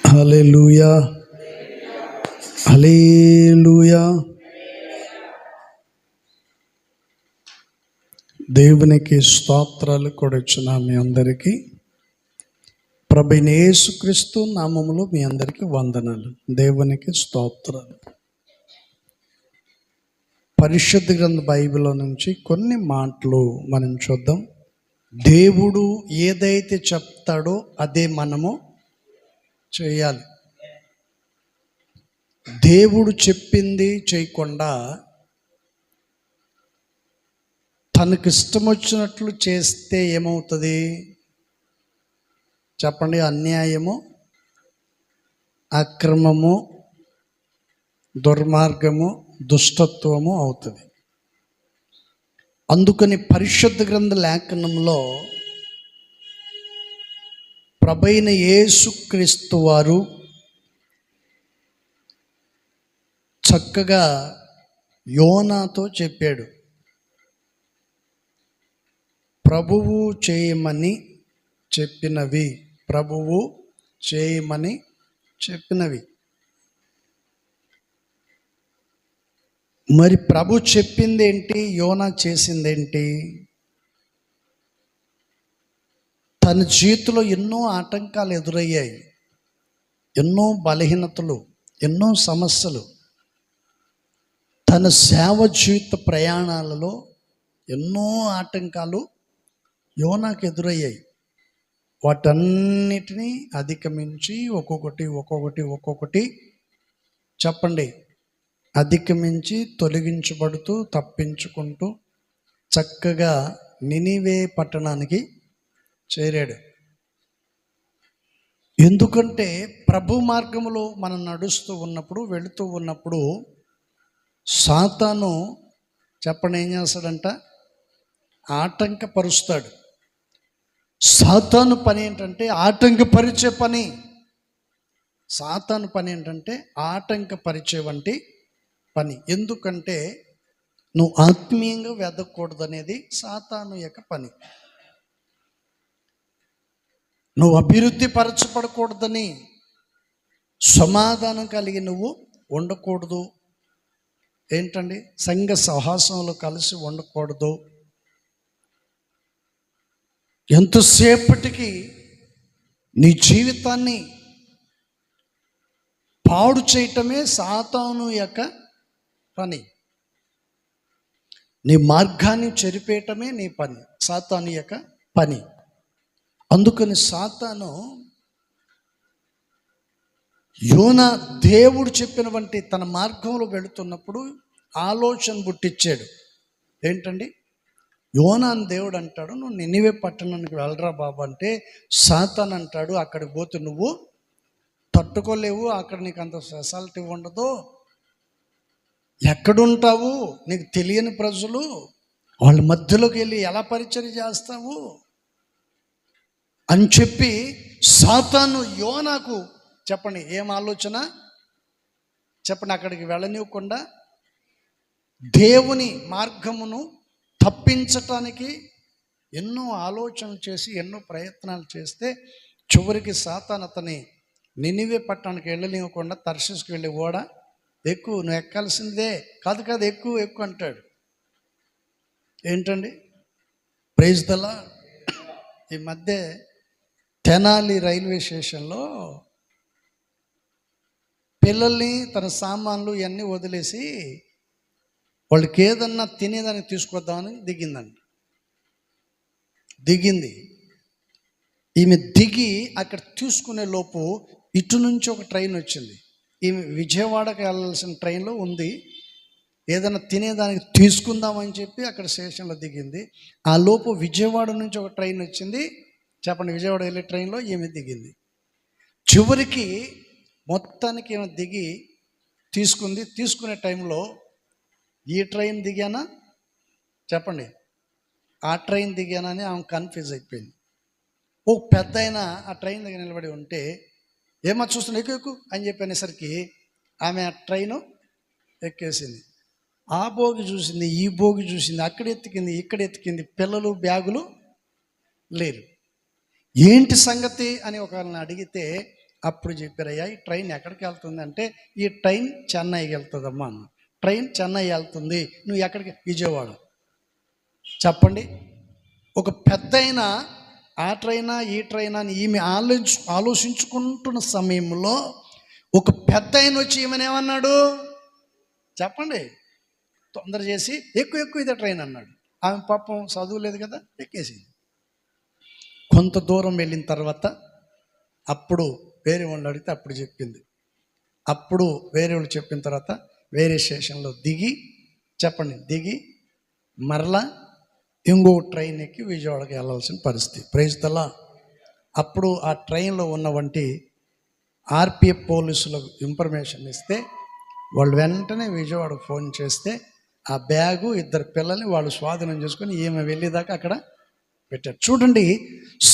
హల్లెలూయా, హల్లెలూయా. దేవునికి స్తోత్రాలు కూడా ఇచ్చిన మీ అందరికీ ప్రభువైన యేసుక్రీస్తు నామములో మీ అందరికీ వందనాలు. దేవునికి స్తోత్రాలు. పరిశుద్ధ గ్రంథ బైబిల్లో నుంచి కొన్ని మాటలు మనం చూద్దాం. దేవుడు ఏదైతే చెప్తాడో అదే మనము చేయాలి. దేవుడు చెప్పింది చేయకుండా తనకు ఇష్టం వచ్చినట్లు చేస్తే ఏమవుతుంది చెప్పండి? అన్యాయము, అక్రమము, దుర్మార్గము, దుష్టత్వము అవుతుంది. అందుకని పరిశుద్ధ గ్రంథ లేఖనంలో ప్రభువైన యేసుక్రీస్తు వారు చక్కగా యోనాతో చెప్పాడు. ప్రభువు చేయమని చెప్పినవి, ప్రభువు చేయమని చెప్పినవి. మరి ప్రభు చెప్పిందేంటి, యోనా చేసిందేంటి? తన జీవితంలో ఎన్నో ఆటంకాలు ఎదురయ్యాయి, ఎన్నో బలహీనతలు, ఎన్నో సమస్యలు. తన సేవ జీవిత ప్రయాణాలలో ఎన్నో ఆటంకాలు యోనాకు ఎదురయ్యాయి. వాటన్నిటినీ అధిగమించి ఒక్కొక్కటి చెప్పండి, అధిగమించి తొలగించబడుతూ తప్పించుకుంటూ చక్కగా నినివే పట్టణానికి చేరాడు. ఎందుకంటే ప్రభు మార్గంలో మనం నడుస్తూ ఉన్నప్పుడు, వెళుతూ ఉన్నప్పుడు సాతాను చెప్పండి ఏం చేస్తాడంట? ఆటంకపరుస్తాడు. సాతాను పని ఏంటంటే ఆటంకపరిచే పని. సాతాను పని ఏంటంటే ఆటంకపరిచే వంటి పని. ఎందుకంటే నువ్వు ఆత్మీయంగా వెదకూడదు అనేది సాతాను యొక్క పని. నువ్వు అభివృద్ధి పరచబడకూడదని, సమాధానం కలిగి నువ్వు ఉండకూడదు. ఏంటండి? సంఘ సహవాసంలో కలిసి ఉండకూడదు. ఎంతసేపటికి నీ జీవితాన్ని పాడు చేయటమే సాతాను యొక్క పని. నీ మార్గాన్ని చెరిపేయటమే నీ పని, సాతాను యొక్క పని. అందుకని సాతాను యోనా దేవుడు చెప్పినటువంటి తన మార్గంలో వెళుతున్నప్పుడు ఆలోచన పుట్టించాడు. ఏంటండి? యోనాను దేవుడు అంటాడు, నువ్వు నినివే పట్టణానికి వెళ్ళరా బాబు అంటే, సాతాను అంటాడు, అక్కడికి పోతే నువ్వు తట్టుకోలేవు, అక్కడ నీకు అంత ఫెసిలిటీ ఉండదు, ఎక్కడుంటావు, నీకు తెలియని ప్రజలు, వాళ్ళ మధ్యలోకి వెళ్ళి ఎలా పరిచయం చేస్తావు అని చెప్పి సాతాను యోనాకు చెప్పండి ఏం ఆలోచన చెప్పండి, అక్కడికి వెళ్ళనివ్వకుండా దేవుని మార్గమును తప్పించటానికి ఎన్నో ఆలోచనలు చేసి ఎన్నో ప్రయత్నాలు చేస్తే చివరికి సాతాను అతని నినివే పట్టణానికి వెళ్ళనివ్వకుండా తర్షీసుకు వెళ్ళి ఎక్కువ, నువ్వు ఎక్కాల్సిందే, కాదు ఎక్కువ అంటాడు. ఏంటండి? Praise the lord. ఈ మధ్య తెనాలి రైల్వే స్టేషన్లో పిల్లల్ని తన సామాన్లు ఇవన్నీ వదిలేసి వాళ్ళకి ఏదన్నా తినేదాన్ని తీసుకొద్దామని దిగింది. ఈమె దిగి అక్కడ తీసుకునే లోపు ఇటు నుంచి ఒక ట్రైన్ వచ్చింది. ఈమె విజయవాడకి వెళ్ళాల్సిన ట్రైన్లో ఉంది. ఏదైనా తినేదానికి తీసుకుందామని చెప్పి అక్కడ స్టేషన్లో దిగింది. ఆ లోపు విజయవాడ నుంచి ఒక ట్రైన్ వచ్చింది. చెప్పండి, విజయవాడ వెళ్ళే ట్రైన్లో ఈమె దిగింది. చివరికి మొత్తానికి ఈమె దిగి తీసుకునే టైంలో ఈ ట్రైన్ దిగానా చెప్పండి, ఆ ట్రైన్ దిగానా అని ఆమె కన్ఫ్యూజ్ అయిపోయింది. ఓ పెద్ద అయినా ఆ ట్రైన్ దగ్గర నిలబడి ఉంటే ఏమో చూస్తున్నా ఎక్కువ అని చెప్పనేసరికి ఆమె ఆ ట్రైను ఎక్కేసింది. ఆ భోగి చూసింది, ఈ భోగి చూసింది, అక్కడ ఎత్తికింది, ఇక్కడ ఎత్తికింది, పిల్లలు బ్యాగులు లేరు. ఏంటి సంగతి అని ఒకళ్ళని అడిగితే అప్పుడు చెప్పారయ్యా ఈ ట్రైన్ ఎక్కడికి వెళ్తుంది అంటే, ఈ ట్రైన్ చెన్నైకి వెళ్తుందమ్మా అన్న. ట్రైన్ చెన్నై వెళ్తుంది, నువ్వు ఎక్కడికి? విజయవాడ. చెప్పండి, ఒక పెద్దయిన ఆ ట్రైనా ఈ ట్రైనా అని ఈమె ఆలోచించుకుంటున్న సమయంలో ఒక పెద్దయిన వచ్చి ఈమెనేమన్నాడు చెప్పండి, తొందర చేసి ఎక్కువ ఇదే ట్రైన్ అన్నాడు. ఆమె పాపం చదువు లేదు కదా, ఎక్కేసింది. కొంత దూరం వెళ్ళిన తర్వాత అప్పుడు వేరే వాళ్ళు అడిగితే అప్పుడు చెప్పింది. అప్పుడు వేరే వాళ్ళు చెప్పిన తర్వాత వేరే స్టేషన్లో దిగి మరలా ఇంకో ట్రైన్ ఎక్కి విజయవాడకి వెళ్ళాల్సిన పరిస్థితి. Praise the lord. అప్పుడు ఆ ట్రైన్లో ఉన్నవంటి ఆర్పిఎఫ్ పోలీసులకు ఇన్ఫర్మేషన్ ఇస్తే వాళ్ళు వెంటనే విజయవాడకు ఫోన్ చేస్తే ఆ బ్యాగు, 2 పిల్లల్ని వాళ్ళు స్వాధీనం చేసుకొని ఈమె వెళ్ళేదాకా అక్కడ పెట్టారు. చూడండి,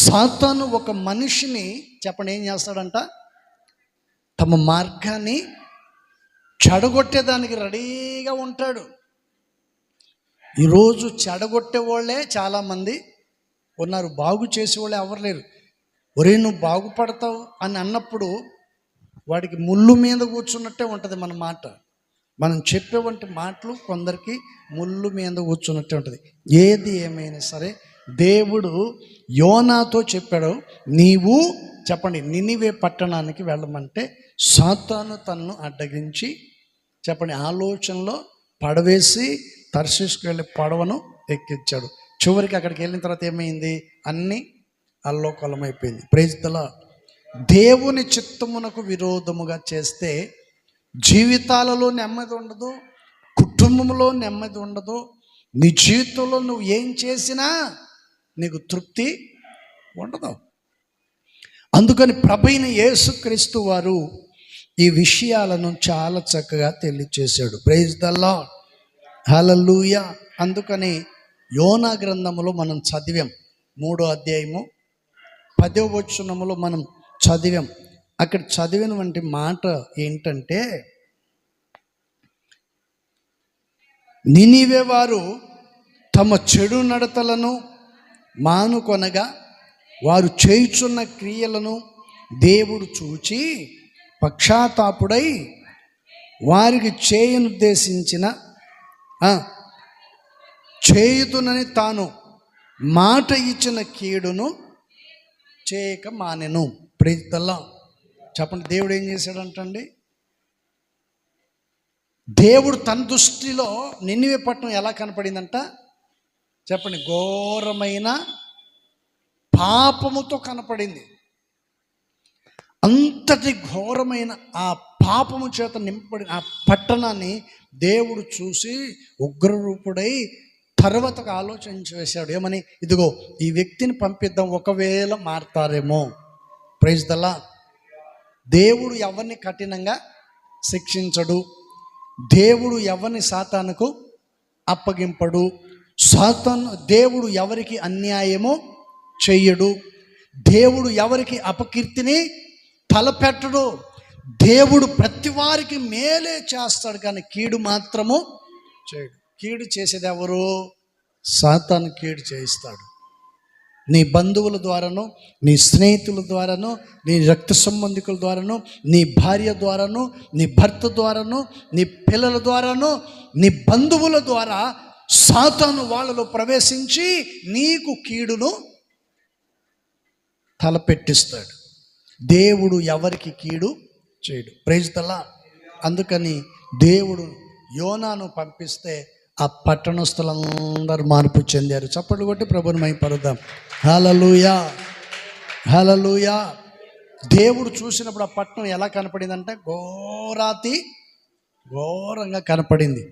సాతాను ఒక మనిషిని చెప్పండి ఏం చేస్తాడంట, తమ మార్గాన్ని చెడగొట్టేదానికి రెడీగా ఉంటాడు. ఈరోజు చెడగొట్టే వాళ్ళే చాలామంది ఉన్నారు, బాగు చేసేవాళ్ళే ఎవరు లేరు. ఒరే నువ్వు బాగుపడతావు అని అన్నప్పుడు వాడికి ముళ్ళు మీద కూర్చున్నట్టే ఉంటుంది మన మాట. మనం చెప్పేవంటి మాటలు కొందరికి ముళ్ళు మీద కూర్చున్నట్టే ఉంటుంది. ఏది ఏమైనా సరే దేవుడు యోనాతో చెప్పాడు, నీవు చెప్పండి నినివే పట్టణానికి వెళ్ళమంటే సాతాను తనను అడ్డగించి చెప్పండి ఆలోచనలో పడవేసి తర్షీషుకు వెళ్ళి పడవను ఎక్కించాడు. చివరికి అక్కడికి వెళ్ళిన తర్వాత ఏమైంది, అన్నీ అల్లోకలమైపోయింది. Praise the lord. దేవుని చిత్తమునకు విరోధముగా చేస్తే జీవితాలలో నెమ్మది ఉండదు, కుటుంబంలో నెమ్మది ఉండదు. నీ జీవితంలో నువ్వు ఏం చేసినా నీకు తృప్తి ఉండదు. అందుకని ప్రభువైన యేసుక్రీస్తు వారు ఈ విషయాలను చాలా చక్కగా తెలియచేశాడు. Praise the Lord, hallelujah. అందుకని యోనా గ్రంథములో మనం చదివాం, 3వ అధ్యాయము 10వ వచనములో మనం చదివాం. అక్కడ చదివినటువంటి మాట ఏంటంటే, నినివే వారు తమ చెడు నడతలను మానుకొనగా వారు చేయుచున్న క్రియలను దేవుడు చూచి పక్షాతాపుడై వారికి చేయనుద్దేశించిన చేయుదునని తాను మాట ఇచ్చిన కీడును చేయక మానెను. Praise the lord. చెప్పండి, దేవుడు ఏం చేశాడంటండి, దేవుడు తన దృష్టిలో నినివే పట్టణం ఎలా కనపడిందంట చెప్పండి, ఘోరమైన పాపముతో కనపడింది. అంతటి ఘోరమైన ఆ పాపము చేత నింపబడిన ఆ పట్టణాన్ని దేవుడు చూసి ఉగ్రరూపుడై తర్వాత ఆలోచన చేశాడు. ఏమని, ఇదిగో ఈ వ్యక్తిని పంపిద్దాం, ఒకవేళ మారతారేమో. Praise the lord. దేవుడు ఎవరిని కఠినంగా శిక్షించడు, దేవుడు ఎవరిని సాతానుకు అప్పగింపడు, దేవుడు ఎవరికి అన్యాయమో చెయ్యడు, దేవుడు ఎవరికి అపకీర్తిని తలపెట్టడు. దేవుడు ప్రతి వారికి మేలే చేస్తాడు, కానీ కీడు మాత్రము చేయడు. కీడు చేసేది ఎవరు? సాతాను కీడు చేయిస్తాడు. నీ బంధువుల ద్వారాను, నీ స్నేహితుల ద్వారాను, నీ రక్త సంబంధికుల ద్వారాను, నీ భార్య ద్వారాను, నీ భర్త ద్వారాను, నీ పిల్లల ద్వారాను, నీ బంధువుల ద్వారా సాతాను వాళ్ళలో ప్రవేశించి నీకు కీడును తలపెట్టిస్తాడు. దేవుడు ఎవరికి కీడు చేయడు. Praise the lord. అందుకని దేవుడు యోనాను పంపిస్తే ఆ పట్టణస్థులందరూ మార్పు చెందారు. చప్పట్లు కొట్టి ప్రభువుని మహిమపరుద్దాం. హల్లెలూయా, హల్లెలూయా. దేవుడు చూసినప్పుడు ఆ పట్టణం ఎలా కనపడిందంటే ఘోరంగా కనపడింది.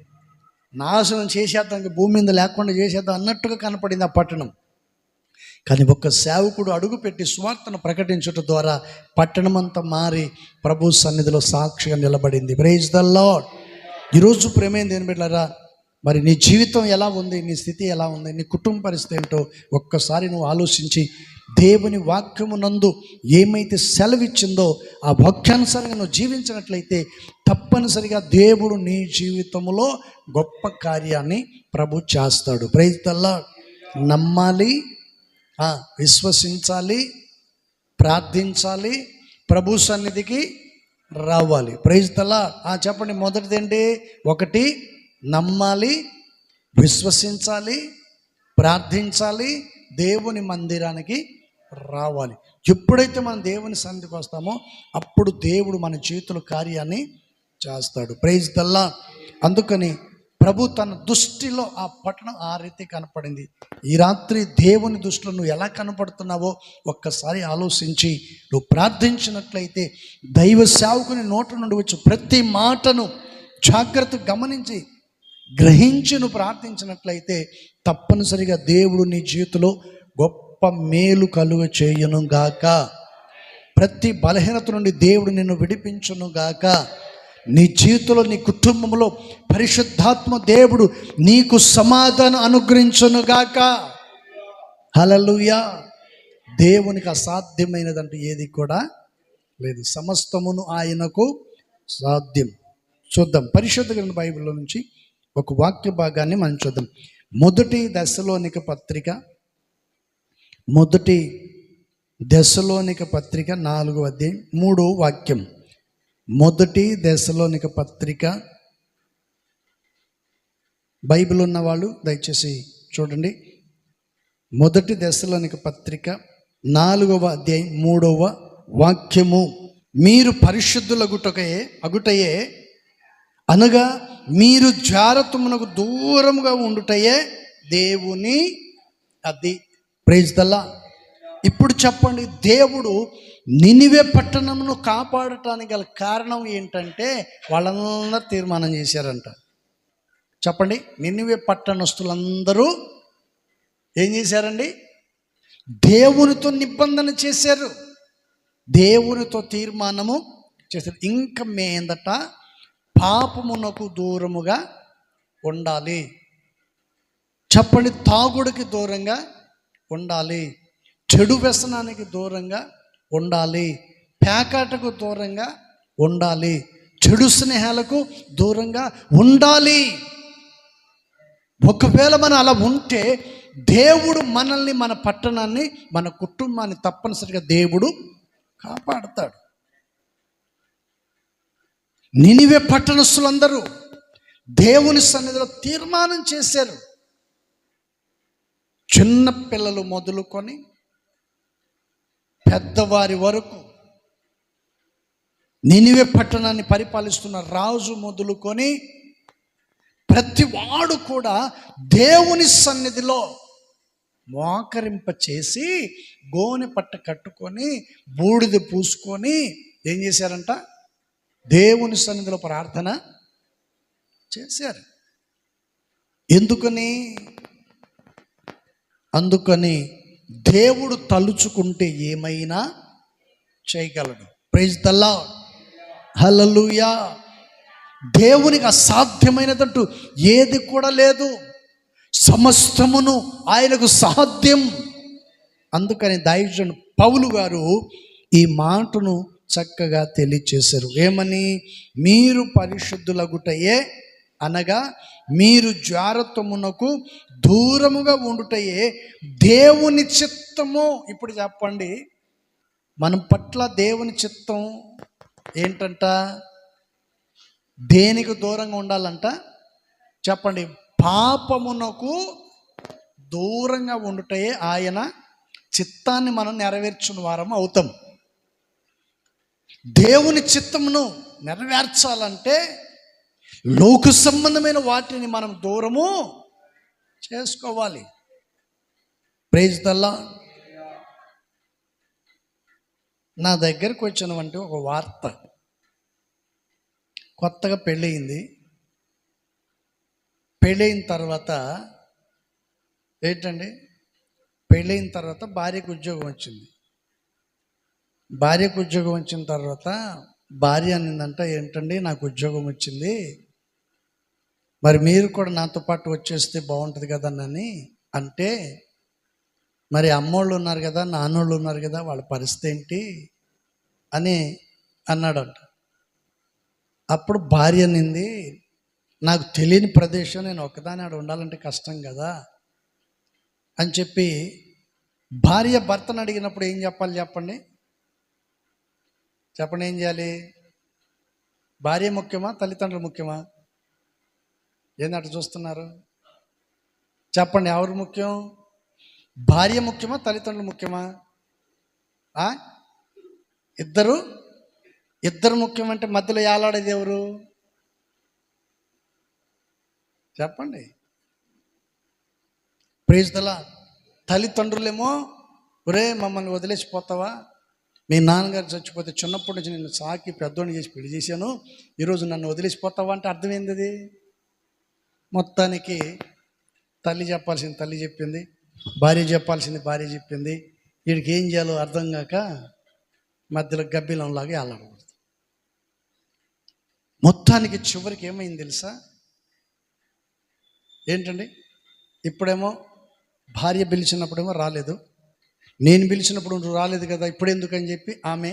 నాశనం చేసేద్దాం, భూమి మీద లేకుండా చేసేద్దాం అన్నట్టుగా కనపడింది ఆ పట్టణం. కానీ ఒక్క సేవకుడు అడుగుపెట్టి సువార్తను ప్రకటించడం ద్వారా పట్టణమంతా మారి ప్రభు సన్నిధిలో సాక్షిగా నిలబడింది. Praise the lord. ఈరోజు ప్రేమ దేని బిడ్డలారా, మరి నీ జీవితం ఎలా ఉంది, నీ స్థితి ఎలా ఉంది, నీ కుటుంబ పరిస్థితి ఏంటో ఒక్కసారి నువ్వు ఆలోచించి దేవుని వాక్యమునందు ఏమైతే సెలవిచ్చిందో ఆ వాక్యానుసారంగా నువ్వు జీవించినట్లయితే తప్పనిసరిగా దేవుడు నీ జీవితంలో గొప్ప కార్యాన్ని ప్రభు చేస్తాడు. Praise the lord. నమ్మాలి, విశ్వసించాలి, ప్రార్థించాలి, ప్రభు సన్నిధికి రావాలి. Praise the lord. చెప్పండి. మొదటిది ఏంటి? ఒకటి, నమ్మాలి, విశ్వసించాలి, ప్రార్థించాలి, దేవుని మందిరానికి రావాలి. ఎప్పుడైతే మనం దేవుని సన్నిధికి వస్తామో అప్పుడు దేవుడు మన చేతుల కార్యాన్ని చేస్తాడు. Praise the lord. అందుకని ప్రభు తన దృష్టిలో ఆ పట్టణం ఆ రీతి కనపడింది. ఈ రాత్రి దేవుని దృష్టిలో నువ్వు ఎలా కనపడుతున్నావో ఒక్కసారి ఆలోచించి నువ్వు ప్రార్థించినట్లయితే దైవ సేవకుని నోటి నుండి వచ్చి ప్రతి మాటను జాగ్రత్తగా గమనించి గ్రహించి నువ్వు ప్రార్థించినట్లయితే తప్పనిసరిగా దేవుడు నీ జీవితంలో గొప్ప మేలు కలుగ చేయును గాక. ప్రతి బలహీనత నుండి దేవుడు నిన్ను విడిపించును గాక. నీ జీవితంలో, నీ కుటుంబంలో పరిశుద్ధాత్మ దేవుడు నీకు సమాధానం అనుగ్రహించును గాక. హల్లెలూయా. దేవునికి అసాధ్యమైనదంటూ ఏది కూడా లేదు. సమస్తమును ఆయనకు సాధ్యం. చూద్దాం పరిశుద్ధ గ్రంథ బైబిల్లో నుంచి ఒక వాక్య భాగాన్ని మనం చూద్దాం. మొదటి దశలోనిక పత్రిక 4వ అధ్యాయం 3వ వాక్యం. మొదటి దశలోనిక పత్రిక, బైబిల్ ఉన్నవాళ్ళు దయచేసి చూడండి. మొదటి దశలోనిక పత్రిక 4వ అధ్యాయం 3వ వాక్యము. మీరు పరిశుద్ధులగుటయే అనగా మీరు జారత్వమునకు దూరముగా ఉండుటయే దేవుని అది. Praise the lord. ఇప్పుడు చెప్పండి, దేవుడు నినివే పట్టణమును కాపాడటానికి గల కారణం ఏంటంటే వాళ్ళందరూ తీర్మానం చేశారంట. చెప్పండి. నినివే పట్టణస్తులందరూ ఏం చేశారండి? దేవునితో నిబంధన చేశారు, దేవునితో తీర్మానము చేశారు. ఇంకా మీదట పాపమునకు దూరముగా ఉండాలి. చెప్పండి. తాగుడికి దూరంగా ఉండాలి, చెడు వ్యసనానికి దూరంగా ఉండాలి, పేకాటకు దూరంగా ఉండాలి, చెడు స్నేహాలకు దూరంగా ఉండాలి. ఒకవేళ మనం అలా ఉంటే దేవుడు మనల్ని, మన పట్టణాన్ని, మన కుటుంబాన్ని తప్పనిసరిగా దేవుడు కాపాడుతాడు. నినివే పట్టణస్తులందరూ దేవుని సన్నిధిలో తీర్మానం చేశారు. చిన్న పిల్లలు మొదలుకొని పెద్దవారి వరకు, నినివే పట్టణాన్ని పరిపాలిస్తున్న రాజు మొదలుకొని ప్రతి వాడు కూడా దేవుని సన్నిధిలో మోకరింప చేసి గోనె పట్ట కట్టుకొని బూడిద పూసుకొని ఏం చేశారంట? దేవుని సన్నిధిలో ప్రార్థన చేశారు. అందుకని దేవుడు తలుచుకుంటే ఏమైనా చేయగలడు. Praise the Lord. హల్లెలూయా. దేవునికి అసాధ్యమైనదంటూ ఏది కూడా లేదు. సమస్తమును ఆయనకు సాధ్యం. అందుకని దైవజనుడు పౌలు గారు ఈ మాటను చక్కగా తెలియచేశారు. ఏమని? మీరు పరిశుద్ధులగుటయే అనగా మీరు జారత్వమునకు దూరముగా ఉండుటయే దేవుని చిత్తము. ఇప్పుడు చెప్పండి, మన పట్ల దేవుని చిత్తం ఏంటంట? దేనికి దూరంగా ఉండాలంట? చెప్పండి. పాపమునకు దూరంగా ఉండుటయే ఆయన చిత్తాన్ని మనం నెరవేర్చిన వారం అవుతాం. దేవుని చిత్తమును నెరవేర్చాలంటే లోక సంబంధమైన వాటిని మనం దూరము చేసుకోవాలి. Praise the lord. నా దగ్గరకు వచ్చినవంటే ఒక వార్త. కొత్తగా పెళ్ళయింది. పెళ్ళయిన తర్వాత ఏంటండి, పెళ్ళయిన తర్వాత భార్యకు ఉద్యోగం వచ్చింది. భార్యకు ఉద్యోగం వచ్చిన తర్వాత భార్య అనిందంట, ఏంటండి నాకు ఉద్యోగం వచ్చింది, మరి మీరు కూడా నాతో పాటు వచ్చేస్తే బాగుంటుంది కదనని అంటే, మరి అమ్మోళ్ళు ఉన్నారు కదా, నాన్నోళ్ళు ఉన్నారు కదా, వాళ్ళ పరిస్థితి ఏంటి అని అన్నాడంట. అప్పుడు భార్య అనింది, నాకు తెలియని ప్రదేశం, నేను ఒక్కదాని ఆడ ఉండాలంటే కష్టం కదా అని చెప్పి భార్య భర్తను అడిగినప్పుడు ఏం చెప్పాలి చెప్పండి? చెప్పండి, ఏం చేయాలి? భార్య ముఖ్యమా, తల్లిదండ్రులు ముఖ్యమా? ఏంటంటే చూస్తున్నారు? చెప్పండి, ఎవరు ముఖ్యం? భార్య ముఖ్యమా, తల్లిదండ్రులు ముఖ్యమా? ఇద్దరు ముఖ్యమంటే మధ్యలో ఏలాడేది ఎవరు? చెప్పండి. Praise the lord. తల్లిదండ్రులేమో, ఒరే మమ్మల్ని వదిలేసిపోతావా, మీ నాన్నగారు చచ్చిపోతే చిన్నప్పటి నుంచి నేను సాకి పెద్దోడిని చేసి పెళ్లి చేశాను, ఈరోజు నన్ను వదిలేసిపోతావా అంటే అర్థం ఏంది? అది మొత్తానికి తల్లి చెప్పాల్సింది తల్లి చెప్పింది, భార్య చెప్పాల్సింది భార్య చెప్పింది. వీడికి ఏం చేయాలో అర్థం కాక మధ్యలో గబ్బిలంలాగా వెళ్ళకూడదు. మొత్తానికి చివరికి ఏమైంది తెలుసా? ఏంటండి, ఇప్పుడేమో భార్య పిలిచినప్పుడేమో రాలేదు, నేను పిలిచినప్పుడు నువ్వు రాలేదు కదా, ఇప్పుడు ఎందుకని చెప్పి ఆమె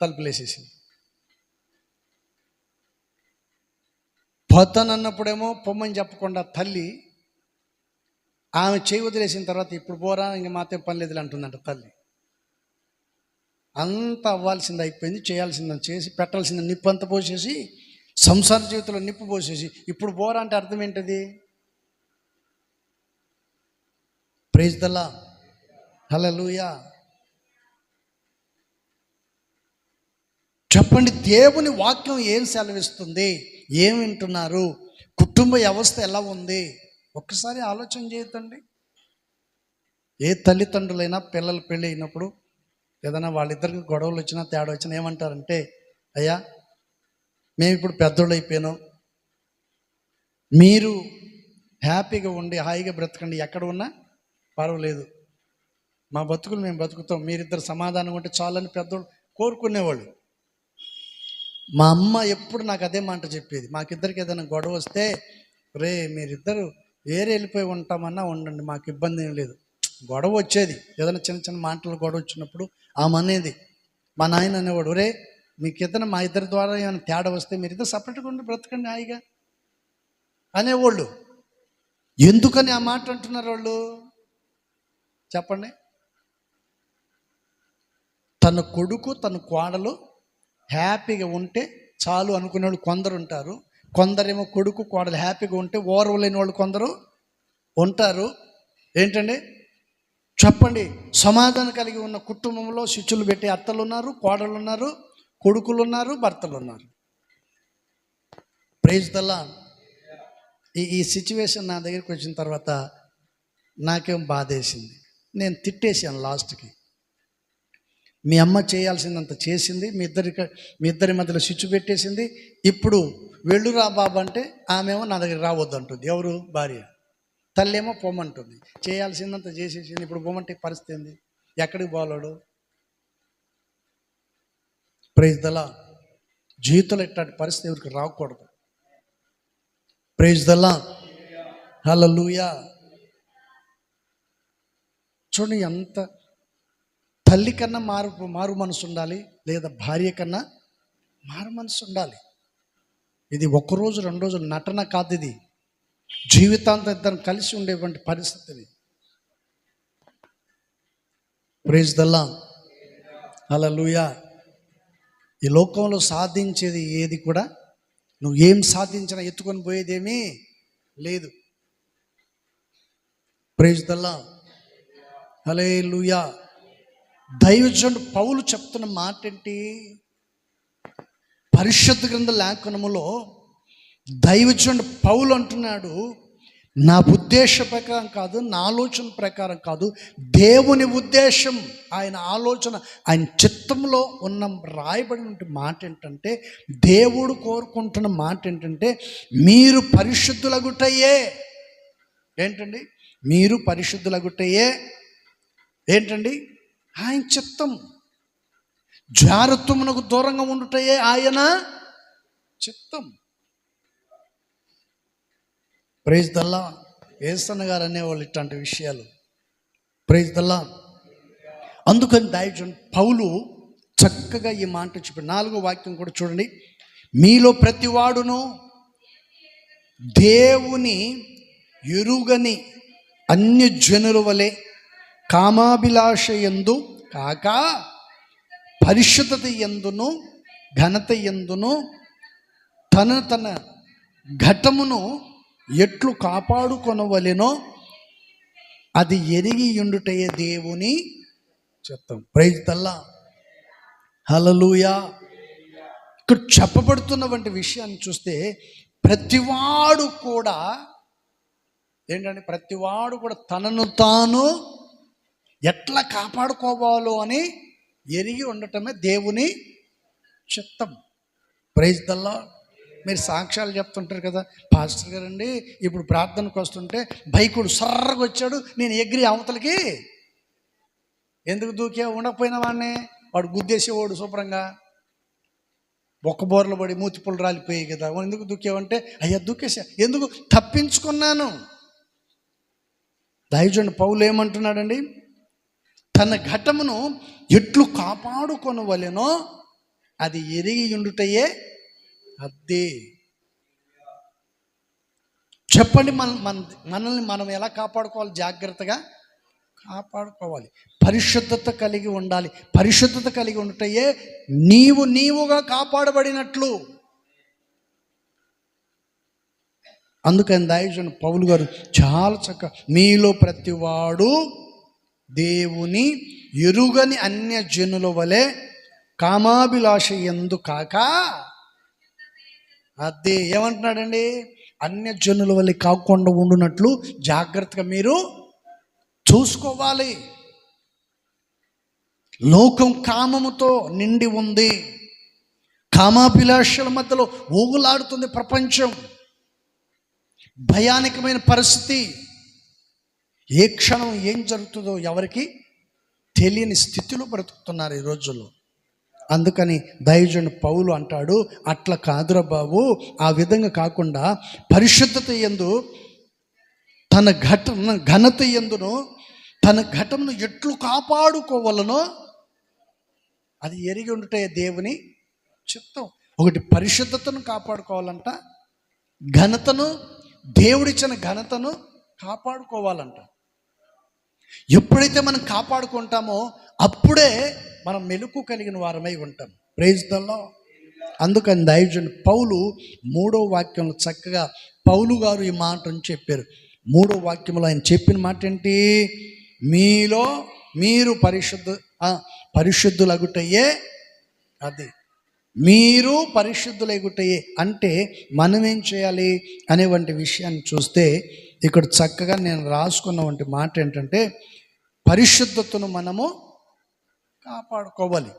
తలుపులేసేసింది. పోతానన్నప్పుడేమో పొమ్మని చెప్పకుండా తల్లి ఆమె చేయి వదిలేసిన తర్వాత ఇప్పుడు పోరా, ఇంక మాతో పని లేదులే అంటుందంట తల్లి. అంత అవ్వాల్సింది అయిపోయింది, చేయాల్సిందని చేసి, పెట్టాల్సింది నిప్పు అంత పోసేసి, సంసార జీవితంలో నిప్పు పోసేసి ఇప్పుడు పోరా అంటే అర్థం ఏంటది? Praise the Lord. హల్లెలూయా. చెప్పండి, దేవుని వాక్యం ఏం సెలవిస్తుంది? ఏం వింటున్నారు? కుటుంబ వ్యవస్థ ఎలా ఉంది? ఒక్కసారి ఆలోచన చేయొద్దండి. ఏ తల్లిదండ్రులైనా పిల్లలు పెళ్ళి అయినప్పుడు ఏదైనా వాళ్ళిద్దరికి గొడవలు వచ్చినా తేడా వచ్చినా ఏమంటారంటే, అయ్యా మేము ఇప్పుడు పెద్దోళ్ళు అయిపోయినాం, మీరు హ్యాపీగా ఉండి హాయిగా బ్రతకండి, ఎక్కడ ఉన్నా పర్వాలేదు, మా బతుకులు మేము బతుకుతాం, మీరిద్దరు సమాధానం ఉంటే చాలని పెద్దోళ్ళు కోరుకునేవాళ్ళు. మా అమ్మ ఎప్పుడు నాకు అదే మాట చెప్పేది. మాకిద్దరికి ఏదైనా గొడవ వస్తే, రే మీరిద్దరు వేరే వెళ్ళిపోయి ఉంటామన్నా ఉండండి, మాకు ఇబ్బంది ఏం లేదు. గొడవ వచ్చేది, ఏదైనా చిన్న చిన్న మాటలు గొడవ వచ్చినప్పుడు ఆమె అనేది, మా నాయన అనేవాడు, రే మీకు ఏదైనా మా ఇద్దరి ద్వారా ఏమైనా తేడా వస్తే మీరిద్దరు సపరేట్గా ఉండి బ్రతకండి హాయిగా అనేవాళ్ళు. ఎందుకని ఆ మాట అంటున్నారు వాళ్ళు? చెప్పండి. తన కొడుకు తన కోడలు హ్యాపీగా ఉంటే చాలు అనుకునే వాళ్ళు కొందరు ఉంటారు. కొందరేమో కొడుకు కోడలు హ్యాపీగా ఉంటే ఓర్వలేని వాళ్ళు కొందరు ఉంటారు. ఏంటండి చెప్పండి, సమాధానం కలిగి ఉన్న కుటుంబంలో శిష్యులు పెట్టి అత్తలు ఉన్నారు, కోడలు ఉన్నారు, కొడుకులు ఉన్నారు, భర్తలు ఉన్నారు. Praise the lord. ఈ సిచ్యువేషన్ నా దగ్గరికి వచ్చిన తర్వాత నాకేం బాధేసింది. నేను తిట్టేసాను లాస్ట్కి. మీ అమ్మ చేయాల్సిందంత చేసింది, మీ ఇద్దరి మధ్యలో స్విచ్ పెట్టేసింది. ఇప్పుడు వెళ్ళురా బాబు అంటే ఆమెమో నా దగ్గర రావద్దు అంటుంది. ఎవరు? భార్య. తల్లేమో పొమ్మంటుంది. చేయాల్సిందంత చేసేసింది, ఇప్పుడు పొమ్మంటే పరిస్థితి ఏంది? ఎక్కడికి పోలేడు? Praise the lord. జీవితంలో ఇట్లాంటి పరిస్థితి ఎవరికి రాకూడదు. Praise the Lord. హల్లెలూయా. చూడండి, ఎంత తల్లి కన్నా మారు మనసు ఉండాలి, లేదా భార్య కన్నా మారు మనసు ఉండాలి. ఇది ఒక్కరోజు 2 రోజులు నటన కాదు, ఇది జీవితాంతం ఇద్దరు కలిసి ఉండేటువంటి పరిస్థితిని. Praise the Lord. హల్లెలూయా. ఈ లోకంలో సాధించేది ఏది కూడా నువ్వు ఏం సాధించినా ఎత్తుకొని పోయేదేమీ లేదు. Praise the Lord. హల్లెలూయా. దైవజనుడు పౌలు చెప్తున్న మాట ఏంటి? పరిశుద్ధ గ్రంథ లేఖనములో దైవజనుడు పౌలు అంటున్నాడు, నా ఉద్దేశ ప్రకారం కాదు, నా ఆలోచన ప్రకారం కాదు, దేవుని ఉద్దేశం, ఆయన ఆలోచన, ఆయన చిత్తంలో ఉన్న రాయబడిన మాట ఏంటంటే, దేవుడు కోరుకుంటున్న మాట ఏంటంటే, మీరు పరిశుద్ధులగుటయే. ఏంటండి? మీరు పరిశుద్ధులగుటయే ఏంటండి? ఆయన చిత్తం. జారత్వమునకు దూరంగా ఉండుటయే ఆయన చిత్తం. Praise the lord. యేసన్న గారు అనేవాళ్ళు ఇట్లాంటి విషయాలు. Praise the lord. అందుకని దైవజనుడు పౌలు చక్కగా ఈ మాట చెప్పి 4వ వాక్యం కూడా చూడండి. మీలో ప్రతివాడును దేవుని ఎరుగని అన్యజనుల వలె కామాభిలాష యందు కాక పరిశుద్ధత యందును ఘనత యందును తన ఘటమును ఎట్లు కాపాడుకొనవలెనో అది ఎరిగి ఉండుటయే దేవుని చిత్తం. ప్రైజ్ తల్లా, హల్లెలూయా. ఇక్కడ చెప్పబడుతున్నటువంటి విషయాన్ని చూస్తే ప్రతివాడు కూడా ఏంటంటే ప్రతివాడు కూడా తనను తాను ఎట్లా కాపాడుకోవాలో అని ఎరిగి ఉండటమే దేవుని చిత్తం. ప్రైజ్ తల్లా. మీరు సాక్ష్యాలు చెప్తుంటారు కదా, పాస్టర్ గారండి ఇప్పుడు ప్రార్థనకు వస్తుంటే బైకుడు సర్రగా వచ్చాడు, నేను ఎగిరి అవతలకి ఎందుకు దూకే, ఉండకపోయినా వాడు గుద్దేసేవాడు శుభ్రంగా, ఒక్క బోర్లు పడి మూతిపులు రాలిపోయాయి కదా, ఎందుకు దూకేవంటే అయ్యా దూకేసా, ఎందుకు తప్పించుకున్నాను. దైవజనుడు పౌలు ఏమంటున్నాడండి, తన ఘటమును ఎట్లు కాపాడుకొనవలెనో అది ఎరిగి ఉండుటయే అదే. చెప్పండి, మనల్ని మనం ఎలా కాపాడుకోవాలి? జాగ్రత్తగా కాపాడుకోవాలి. పరిశుద్ధత కలిగి ఉండాలి. పరిశుద్ధత కలిగి ఉండుటయే నీవుగా కాపాడబడినట్లు. అందుకని దైవజనుడు పౌలు గారు చాలా చక్కగా, మీలో ప్రతివాడు దేవుని ఎరుగని అన్య జనుల వలె కామాభిలాష యందు కాక, అదే ఏమంటున్నాడండి, అన్య జనుల వల్ల కాకుండా ఉండునట్లు జాగ్రత్తగా మీరు చూసుకోవాలి. లోకం కామముతో నిండి ఉంది. కామాభిలాషల మధ్యలో ఊగులాడుతుంది ప్రపంచం. భయానకమైన పరిస్థితి. ఏ క్షణం ఏం జరుగుతుందో ఎవరికి తెలియని స్థితిలో బ్రతుకుతున్నారు ఈ రోజుల్లో. అందుకని దైవజనుడు పౌలు అంటాడు, అట్లా కాదురా బాబు, ఆ విధంగా కాకుండా పరిశుద్ధత యందు తన ఘనత యందును తన ఘటమును ఎట్లు కాపాడుకోవాలనో అది ఎరిగి ఉంటే దేవుని చిత్తం. ఒకటి పరిశుద్ధతను కాపాడుకోవాలంట, ఘనతను, దేవుడిచ్చిన ఘనతను కాపాడుకోవాలంట. ఎప్పుడైతే మనం కాపాడుకుంటామో అప్పుడే మనం మెలకు కలిగిన వారమై ఉంటాం. Praise the lord. అందుకని దైవజనుడు పౌలు 3వ వాక్యంలో చక్కగా పౌలు గారు ఈ మాటను చెప్పారు. 3వ వాక్యంలో ఆయన చెప్పిన మాట ఏంటి? మీలో మీరు పరిశుద్ధులగుటయే. అది మీరు పరిశుద్ధులగుటయే అంటే మనం ఏం చేయాలి అనేవంటి విషయాన్ని చూస్తే ఇక్కడ చక్కగా నేను రాసుకున్నవంటి మాట ఏంటంటే, పరిశుద్ధతను మనము కాపాడుకోవాలి.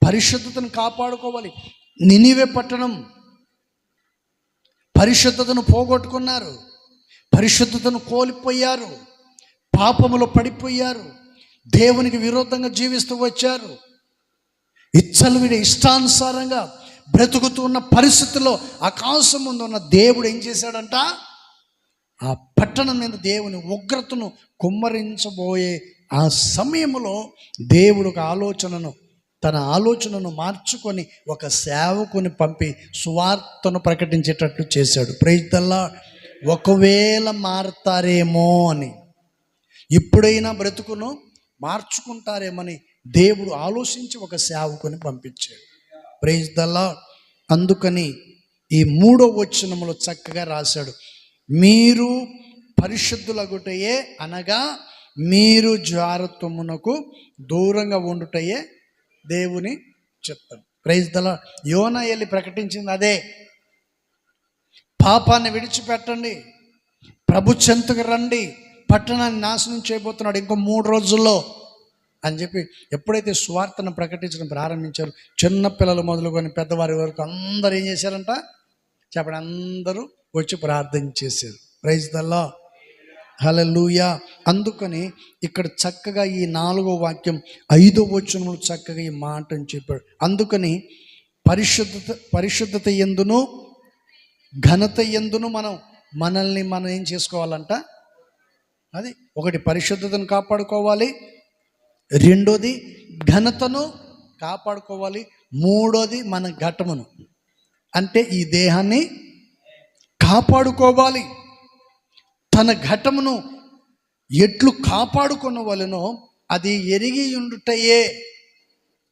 పరిశుద్ధతను కాపాడుకోవాలి. నినివే పట్టణం పరిశుద్ధతను పోగొట్టుకున్నారు, పరిశుద్ధతను కోల్పోయారు, పాపములో పడిపోయారు, దేవునికి విరోధంగా జీవిస్తూ వచ్చారు. ఇచ్చలవిడి ఇష్టానుసారంగా బ్రతుకుతూ ఉన్న పరిస్థితుల్లో ఆకాశం ముందు ఉన్న దేవుడు ఏం చేశాడంట, ఆ పట్టణం మీద దేవుని ఉగ్రతను కుమ్మరించబోయే ఆ సమయంలో దేవుడు తన ఆలోచనను మార్చుకొని ఒక సేవకుని పంపి సువార్తను ప్రకటించేటట్లు చేశాడు. Praise the lord. ఒకవేళ మారతారేమో అని, ఇప్పుడైనా బ్రతుకును మార్చుకుంటారేమని దేవుడు ఆలోచించి ఒక సేవకుని పంపించాడు. Praise the lord. అందుకని ఈ 3వ వచనములో చక్కగా రాశాడు, మీరు పరిశుద్ధులగుటయే అనగా మీరు జారత్వమునకు దూరంగా ఉండుటయే దేవుని చిత్తం. Praise the lord. యోనా వెళ్ళి ప్రకటించింది అదే, పాపాన్ని విడిచిపెట్టండి, ప్రభు చెంతకు రండి, పట్టణాన్ని నాశనం చేయబోతున్నాడు ఇంకో 3 రోజుల్లో అని చెప్పి ఎప్పుడైతే సువార్తను ప్రకటించడం ప్రారంభించారు, చిన్న పిల్లలు మొదలుకొని పెద్దవారి వరకు అందరూ ఏం చేశారంట చెప్పండి, అందరూ వచ్చి ప్రార్థన చేశారు. Praise the Lord. హల్లెలూయా. అందుకని ఇక్కడ చక్కగా ఈ 4వ వాక్యం 5వ వచనంలో చక్కగా ఈ మాటను చెప్పాడు. అందుకని పరిశుద్ధత యందును ఘనత యందును మనల్ని మనం ఏం చేసుకోవాలంట, అది ఒకటి పరిశుద్ధతను కాపాడుకోవాలి, 2వది ఘనతను కాపాడుకోవాలి, 3వది మన ఘటమును అంటే ఈ దేహాన్ని కాపాడుకోవాలి. తన ఘటమును ఎట్లు కాపాడుకొనవలెనో అది ఎరిగి ఉండుటయే.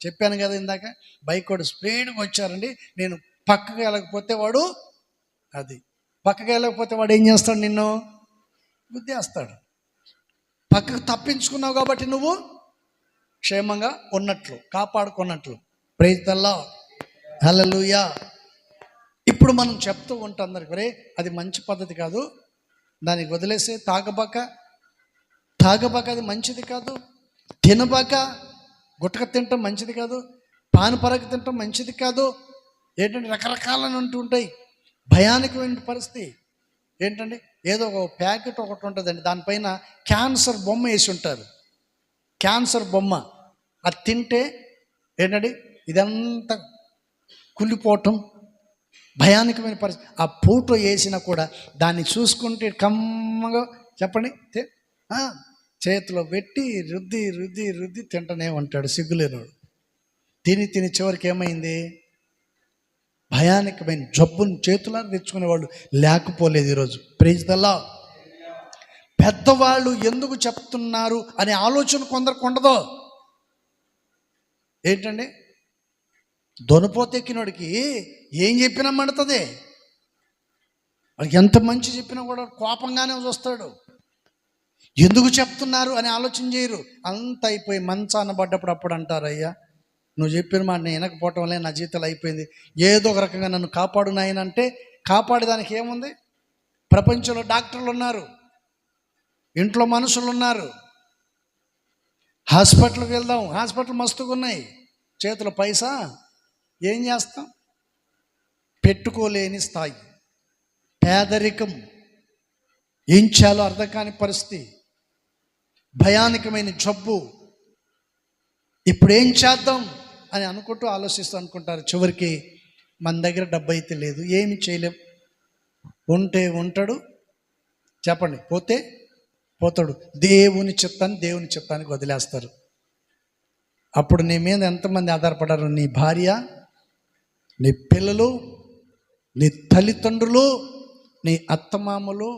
చెప్పాను కదా ఇందాక, బైక్ వాడు స్పీడ్గా వచ్చారండి, నేను పక్కకి వెళ్ళకపోతే వాడు అది పక్కకి వెళ్ళకపోతే వాడు ఏం చేస్తాడు, నిన్ను గుద్దేస్తాడు. పక్కకు తప్పించుకున్నావు కాబట్టి నువ్వు క్షేమంగా ఉన్నట్లు, కాపాడుకున్నట్లు. ప్రైజ్ ది లార్డ్, హల్లెలూయా. ఇప్పుడు మనం చెప్తూ ఉంటాం అందరికి, రే అది మంచి పద్ధతి కాదు, దానికి వదిలేసి తాగబాక అది మంచిది కాదు, తినబాక గుట్టక తినటం మంచిది కాదు, పానపరక తినటం మంచిది కాదు. ఏంటంటే రకరకాలని ఉంటూ ఉంటాయి. భయానకమైన పరిస్థితి ఏంటంటే, ఏదో ఒక ప్యాకెట్ ఒకటి ఉంటుందండి, దానిపైన క్యాన్సర్ బొమ్మ వేసి ఉంటారు. క్యాన్సర్ బొమ్మ అది తింటే ఏంటంటే ఇదంతా కుళ్ళిపోవటం, భయానకమైన పరిస్థితి. ఆ ఫోటో వేసినా కూడా దాన్ని చూసుకుంటే కమ్మగా చెప్పండి చేతిలో పెట్టి రుద్ది రుద్ది రుద్ది తింటనే ఉంటాడు సిగ్గులేనోడు. తిని చివరికి ఏమైంది, భయానకమైన జబ్బును చేతులను తెచ్చుకునేవాళ్ళు లేకపోలేదు ఈరోజు. Praise the lord. పెద్దవాళ్ళు ఎందుకు చెప్తున్నారు అనే ఆలోచన కొందరికి ఉండదు. ఏంటండి, దొనపోతెక్కినోడికి ఏం చెప్పినా మండుతుంది, వాడికి ఎంత మంచి చెప్పినా కూడా కోపంగానే చూస్తాడు. ఎందుకు చెప్తున్నారు అని ఆలోచన చేయరు. అంత అయిపోయి మంచాన పడ్డప్పుడు అప్పుడు అంటారు, అయ్యా నువ్వు చెప్పిన మాట నేను వినకపోవటం వల్లే నా జీవితాలు అయిపోయింది, ఏదో ఒక రకంగా నన్ను కాపాడు నాయన అంటే కాపాడేదానికి ఏముంది? ప్రపంచంలో డాక్టర్లు ఉన్నారు, ఇంట్లో మనుషులు ఉన్నారు. హాస్పిటల్కి వెళ్దాం, హాస్పిటల్ మస్తుగా ఉన్నాయి, చేతిలో పైసా ఏం చేస్తాం? పెట్టుకోలేని స్థాయి, పేదరికం, ఏం చేయాలో అర్థం కాని పరిస్థితి, భయానకమైన జబ్బు. ఇప్పుడు ఏం చేద్దాం అని అనుకుంటూ ఆలోచిస్తూ అనుకుంటారు. చివరికి మన దగ్గర డబ్బు అయితే లేదు, ఏమి చేయలేం. ఉంటే ఉంటాడు, చెప్పండి, పోతే పోతాడు. దేవుని చిత్తానికి వదిలేస్తారు. అప్పుడు నీ మీద ఎంతమంది ఆధారపడారు? నీ భార్య, నీ పిల్లలు, నీ తల్లిదండ్రులు, నీ అత్తమామలు,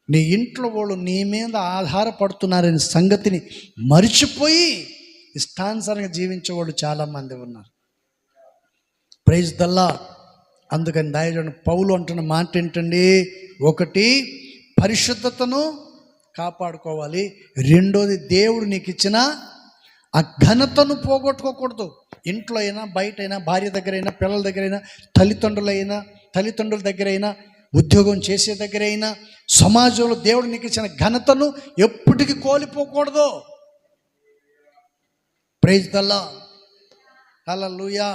నీ ఇంట్లో వాళ్ళు నీ మీద ఆధారపడుతున్నారనే సంగతిని మరిచిపోయి ఇష్టానుసారంగా జీవించేవాళ్ళు చాలామంది ఉన్నారు. Praise the lord. అందుకని దైవజనుడు పౌలు అంటున్న మాట ఏంటండి, ఒకటి పరిశుద్ధతను కాపాడుకోవాలి, రెండోది దేవుడు నీకు ఇచ్చిన ఆ ఘనతను పోగొట్టుకోకూడదు. ఇంట్లో అయినా, బయట అయినా, భార్య దగ్గర అయినా, పిల్లల దగ్గర అయినా, తల్లిదండ్రుల దగ్గర అయినా, ఉద్యోగం చేసే దగ్గర అయినా, సమాజంలో దేవుడు నీకు ఇచ్చిన ఘనతను ఎప్పటికీ కోల్పోకూడదు. ప్రైజ్ ది లార్డ్, హల్లెలూయా.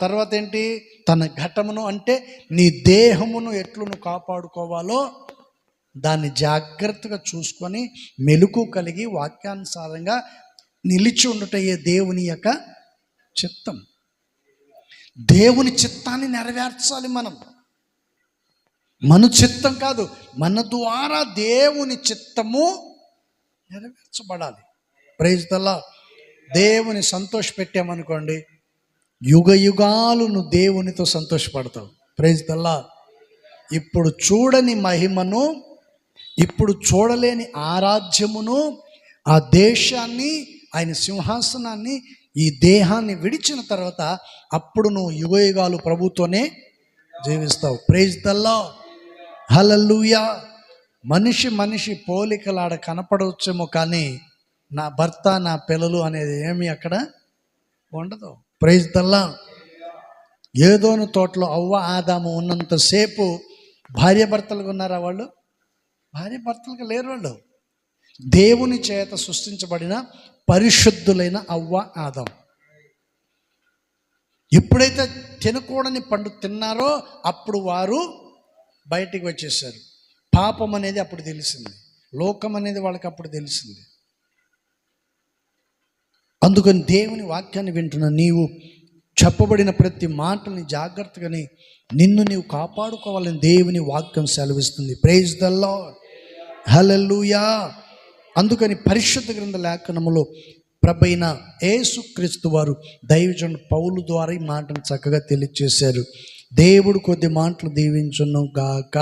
తర్వాత ఏంటి? తన ఘటమును అంటే నీ దేహమును ఎట్లు నువ్వు కాపాడుకోవాలో దాన్ని జాగ్రత్తగా చూసుకొని మెలకు కలిగి వాక్యానుసారంగా నిలిచి ఉండటయే దేవుని యొక్క చిత్తం. దేవుని చిత్తాన్ని నెరవేర్చాలి మనం, మన చిత్తం కాదు, మన ద్వారా దేవుని చిత్తము నెరవేర్చబడాలి. Praise the lord. దేవుని సంతోషపెట్టామనుకోండి, యుగ యుగాలు నువ్వు దేవునితో సంతోషపడతావు. Praise the lord. ఇప్పుడు చూడని మహిమను, ఇప్పుడు చూడలేని ఆరాధ్యమును, ఆ దేశాన్ని, ఆయన సింహాసనాన్ని, ఈ దేహాన్ని విడిచిన తర్వాత అప్పుడు నువ్వు యుగ యుగాలు ప్రభుతోనే జీవిస్తావు. ప్రైజ్ ది లార్డ్, హల్లెలూయా. మనిషి పోలికలాడ కనపడవచ్చేమో, కానీ నా భర్త, నా పిల్లలు అనేది ఏమి అక్కడ ఉండదు. Praise the lord. ఏదోను తోటలో అవ్వ ఆదాము ఉన్నంతసేపు భార్యాభర్తలుగా ఉన్నారా వాళ్ళు? భార్యాభర్తలుగా లేరు వాళ్ళు. దేవుని చేత సృష్టించబడిన పరిశుద్ధులైన అవ్వ ఆదాము. ఎప్పుడైతే తినకూడని పండు తిన్నారో అప్పుడు వారు బయటికి వచ్చేసారు. పాపం అనేది అప్పుడు తెలిసింది, లోకం అనేది వాళ్ళకి అప్పుడు తెలిసింది. అందుకని దేవుని వాక్యాన్ని వింటున్న నీవు చెప్పబడిన ప్రతి మాటని జాగ్రత్తగాని నిన్ను నీవు కాపాడుకోవాలని దేవుని వాక్యం సెలవిస్తుంది. Praise the Lord, hallelujah. అందుకని పరిశుద్ధ గ్రంథ లేఖనములో ప్రభువైన యేసుక్రీస్తు వారు దైవజనుడు పౌలు ద్వారా ఈ మాటను చక్కగా తెలియజేశారు. దేవుడు కొద్ది మాటలు దీవించును గాక.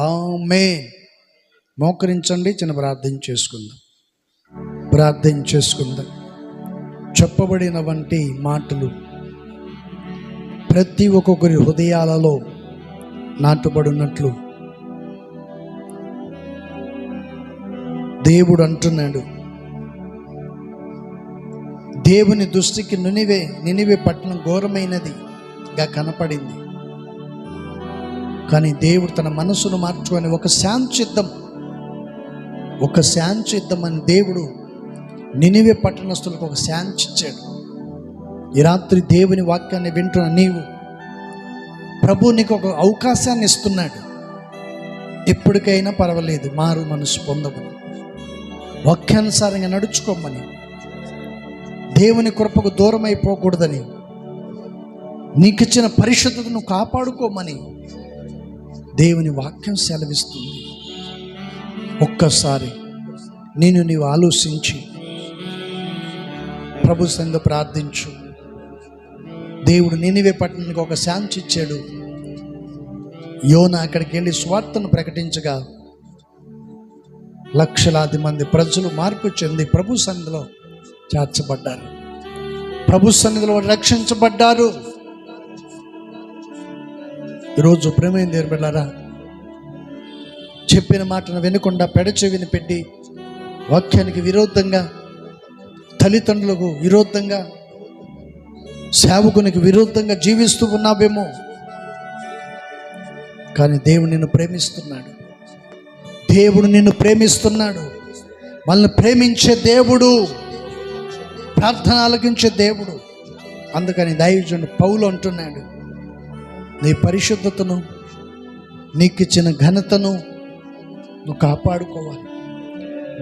ఆమేన్. మోకరించండి, చిన్న ప్రార్థన చేసుకుందాం. చెప్పబడిన వంటి మాటలు ప్రతి ఒక్కొక్కరి హృదయాలలో నాటబడినట్లు దేవుడు అంటున్నాడు. దేవుని దృష్టికి నినివే పట్టణం ఘోరమైనదిగా కనపడింది. కానీ దేవుడు తన మనసును మార్చుకొని ఒక శాంతియుద్ధం అని దేవుడు నినివే పట్టణస్తులకు ఒక శాంతి ఇచ్చాడు. ఈ రాత్రి దేవుని వాక్యాన్ని వింటున్న నీవు, ప్రభు నీకు ఒక అవకాశాన్ని ఇస్తున్నాడు. ఎప్పటికైనా పర్వాలేదు, మారు మనసు పొందమని, వాక్యానుసారంగా నడుచుకోమని, దేవుని కృపకు దూరం అయిపోకూడదని, నీకిచ్చిన పరిశుద్ధతను కాపాడుకోమని దేవుని వాక్యం సెలవిస్తుంది. ఒక్కసారి నీవు ఆలోచించి ప్రభు సన్నిధిలో ప్రార్థించు. దేవుడు నినివే పట్టణానికి ఒక శాంతి ఇచ్చాడు. యోనా అక్కడికి వెళ్ళి స్వార్థను ప్రకటించగా లక్షలాది మంది ప్రజలు మార్పు చెంది ప్రభు సన్నిధిలో చేర్చబడ్డారు, ప్రభు సన్నిధిలో రక్షించబడ్డారు. ఈరోజు ప్రేమైన దేవుని బిడ్డలారా, చెప్పిన మాటను వినకుండా పెడచెవిని పెట్టి వాక్యానికి విరోధంగా, తల్లిదండ్రులకు విరోధంగా, సేవకునికి విరోధంగా జీవిస్తూ ఉన్నావేమో. కానీ దేవుడు నిన్ను ప్రేమిస్తున్నాడు. దేవుడు నిన్ను ప్రేమిస్తున్నాడు. మనల్ని ప్రేమించే దేవుడు, ప్రార్థన ఆలకించే దేవుడు. అందుకని దైవజనుడు పౌలు అంటున్నాడు, నీ పరిశుద్ధతను, నీకిచ్చిన ఘనతను నువ్వు కాపాడుకోవాలి.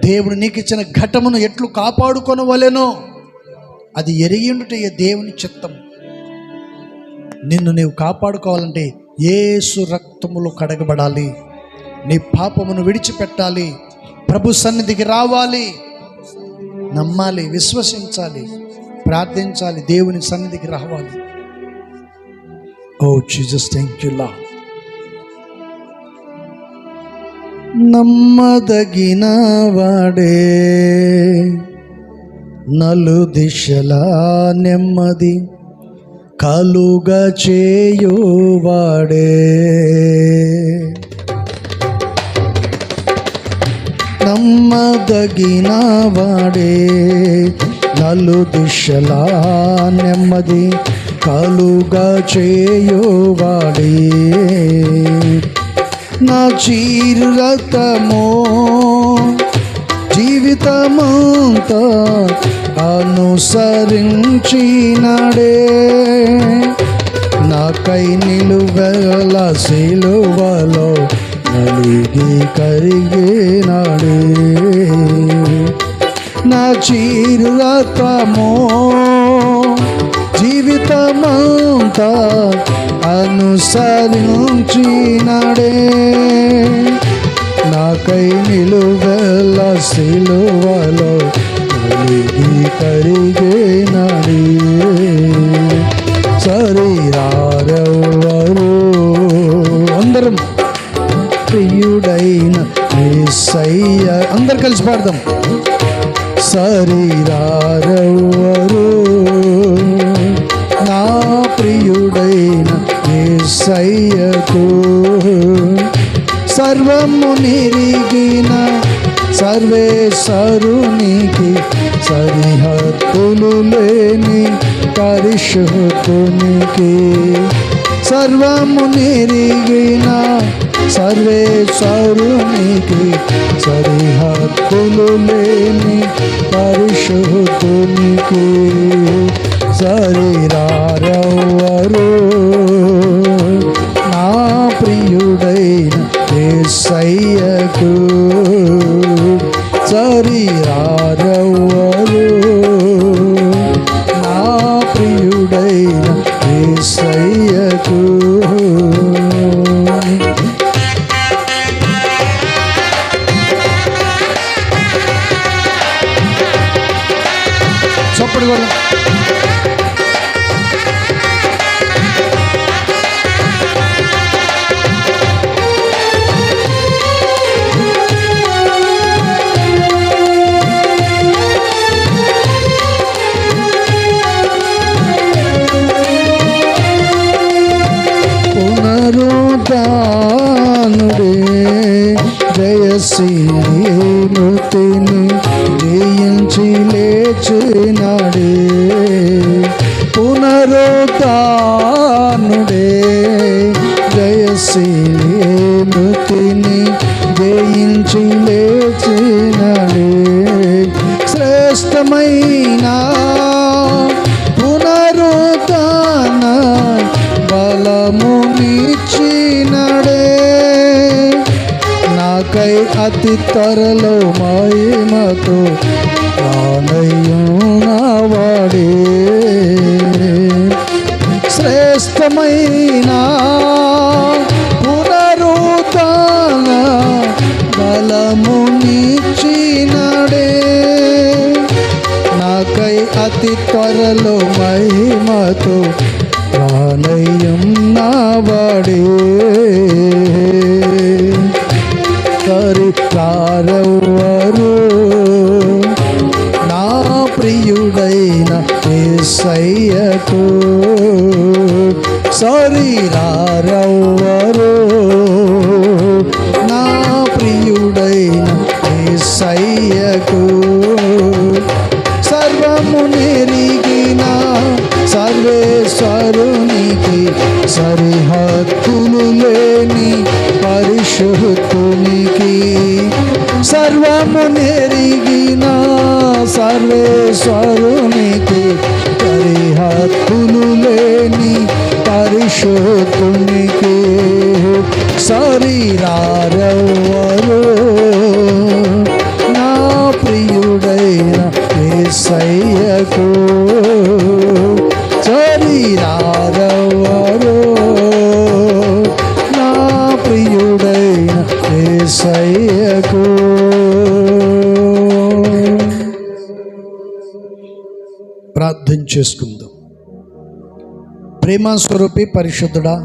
దేవుడు నీకిచ్చిన ఘటమును ఎట్లు కాపాడుకొనవలెనో అది ఎరిగి ఉండుటే దేవుని చిత్తం. నిన్ను నీవు కాపాడుకోవాలంటే యేసు రక్తములో కడగబడాలి, నీ పాపమును విడిచిపెట్టాలి, ప్రభు సన్నిధికి రావాలి, నమ్మాలి, విశ్వసించాలి, ప్రార్థించాలి, దేవుని సన్నిధికి రావాలి. ఓ జీసస్, థ్యాంక్ యూ లార్డ్. నమ్మదగిన వాడే, నలు దిశలా నెమ్మది కలుగా చేయువాడే, నమ్మదగిన వాడే, నలు దిశలా నెమ్మది కలుగా చేయువాడే, నా జీవితమో జీవితమంతా అనుసరించినాడే, నాకై నిలువెల సిలువలో నలిగి కరిగినాడే, నా జీవితమో జీవితమంతా అనుసరించినాడే, నాకై నిలువెల సిలువలో నలిగి కరిగినాడే. శరీరారెవ్వరు అందరం ప్రియుడైన యేసయ్య, అందరు కలిసి పాడదాం. శరీరారెవ్వరు నా ప్రియుడైన యేసయ్యకు, సర్వము నిరిగిన సర్వేశ్వరునికి, సరిహద్దులు లేని పరిశుద్ధునికి, సర్వము నిరిగిన సర్వేశ్వరునికి, సరిహద్దులు లేని పరిశుద్ధునికి, శరీరారెవ్వరు నా ప్రియుడైన యేసయ్యకు, శరీరారెవ్వరు నా ప్రియుడైన యేసయ్యకు. చప్పటి కూడా లేచినాడే, పునరుత్థానుడే, జయశీలి మృతిని జయించి లేచినాడే. శ్రేష్టమైన పునరుత్థాన బలమునిచ్చినడే, నాకై అతి త్వరలో మహిమతో రానయ్యున్నవాడే. శ్రేష్టమైన పునరుత్థాన బలమునిచ్చినడే, నాకై అతి త్వరలో మహిమతో రానయ్యున్నవాడే. సరికారెవ్వరు నా ప్రియుడైన యేసయ్యకు, సరిరారెవ్వరు నా ప్రియుడైన యేసయ్యకు. సర్వము నెరిగిన సర్వేశ్వరునికి, సరిహద్దులు లేని పరిశుద్ధునికి, సర్వము నెరిగిన సర్వేశ్వరునికి, సరిహద్దులు లేని పరిశుద్ధునికి. సరిరారెవ్వరు నా ప్రియుడైన యేసయ్యకు, సరిరారెవ్వరు నా ప్రియుడైన యేసయ్యకు. ప్రార్థన చేసుకుందాం. ప్రేమ స్వరూపి పరిశుద్ధుడా,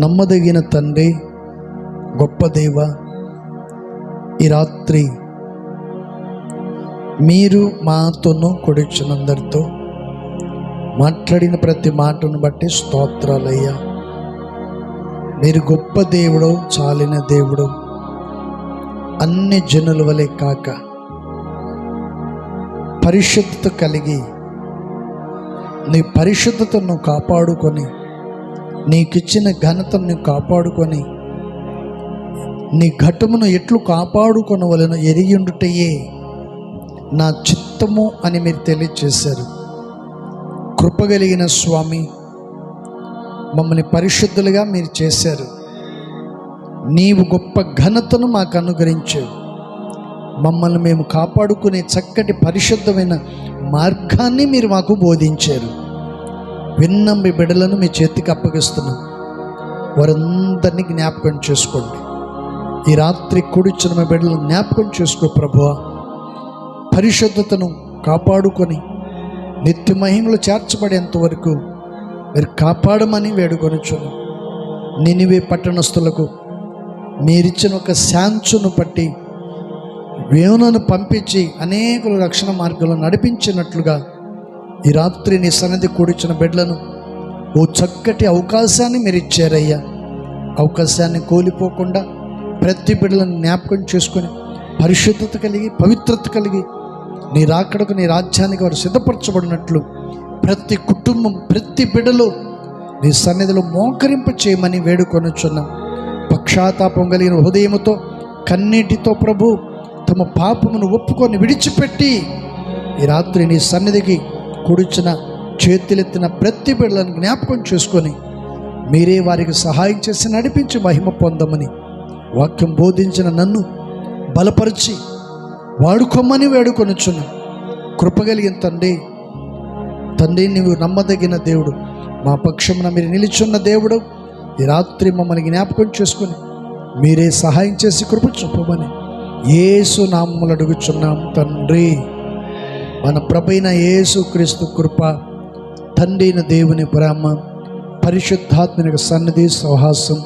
నమ్మదగిన తండ్రి, గొప్ప దేవ, ఈ రాత్రి మీరు మాతోనూ కొడిచినందరితో మాట్లాడిన ప్రతి మాటను బట్టి స్తోత్రాలయ్యా. మీరు గొప్ప దేవుడు, చాలిన దేవుడు, అన్ని జనుల వలె కాక పరిశుద్ధత కలిగి నీ పరిశుద్ధతను కాపాడుకొని, నీకిచ్చిన ఘనతను కాపాడుకొని, నీ ఘటమును ఎట్లు కాపాడుకొనవలెనో ఎరిగిండుటయే నా చిత్తము అని మీరు తెలియజేశారు. కృపగలిగిన స్వామి, మమ్మల్ని పరిశుద్ధులుగా మీరు చేశారు. నీవు గొప్ప ఘనతను మాకు అనుగ్రహించావు. మమ్మల్ని మేము కాపాడుకునే చక్కటి పరిశుద్ధమైన మార్గాన్ని మీరు మాకు బోధించారు. విన్న మీ బిడ్డలను మీ చేతికి అప్పగిస్తున్నాం. వారందరినీ జ్ఞాపకం చేసుకోండి. ఈ రాత్రి కూడిచ్చిన మీ బిడ్డలను జ్ఞాపకం చేసుకో ప్రభువా. పరిశుద్ధతను కాపాడుకొని నిత్య మహిమలు చేర్చబడేంత వరకు మీరు కాపాడమని వేడుకొనిచున్నాం. నినివే పట్టణస్థులకు మీరిచ్చిన ఒక శాంచును పట్టి వేణును పంపించి అనేకుల రక్షణ మార్గంలో నడిపించినట్లుగా ఈ రాత్రి నీ సన్నిధి కూడిచిన బిడ్డలను ఓ చక్కటి అవకాశాన్ని మీరు ఇచ్చారయ్యా. అవకాశాన్ని కోల్పోకుండా ప్రతి బిడ్డలను జ్ఞాపకం చేసుకొని పరిశుద్ధత కలిగి, పవిత్రత కలిగి నీ రాకడకు, నీ రాజ్యానికి వారు సిద్ధపరచబడినట్లు ప్రతి కుటుంబం, ప్రతి బిడ్డలు నీ సన్నిధిలో మోకరింప చేయమని వేడుకొనుచున్నాం. పక్షాతాపం కలిగిన హృదయముతో, కన్నీటితో ప్రభు తమ పాపమును ఒప్పుకొని విడిచిపెట్టి ఈ రాత్రి నీ సన్నిధికి కూడిచిన చేతులెత్తిన ప్రతి బిడ్డలను జ్ఞాపకం చేసుకొని మీరే వారికి సహాయం చేసి నడిపించి మహిమ పొందమని వాక్యం బోధించిన నన్ను బలపరిచి వాడుకోమని వేడుకొనుచున్నాం. కృపగలిగిన తండ్రి, నీవు నమ్మదగిన దేవుడు, మా పక్షమున మీరు నిలిచున్న దేవుడు. ఈ రాత్రి మమ్మల్ని జ్ఞాపకం చేసుకొని మీరే సహాయం చేసి కృప చూపమని యేసు నామములో అడుగుచున్నాం తండ్రి. మన ప్రభువైన యేసు క్రీస్తు కృప, తండ్రి అయిన దేవుని ప్రేమ, పరిశుద్ధాత్మని సన్నిధి సహవాసం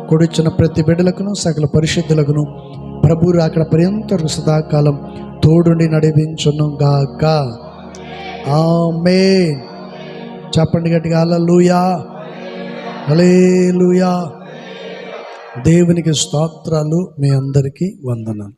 కూడిచిన ప్రతి బిడ్డలకును సకల పరిశుద్ధులకును ప్రభు రాకడ పర్యంత సదాకాలం తోడుండి నడిపించును గాక. ఆమేన్. చెప్పండి గట్టిగా హల్లెలూయా, హల్లెలూయా. దేవునికి స్తోత్రాలు. మీ అందరికీ వందనాలు.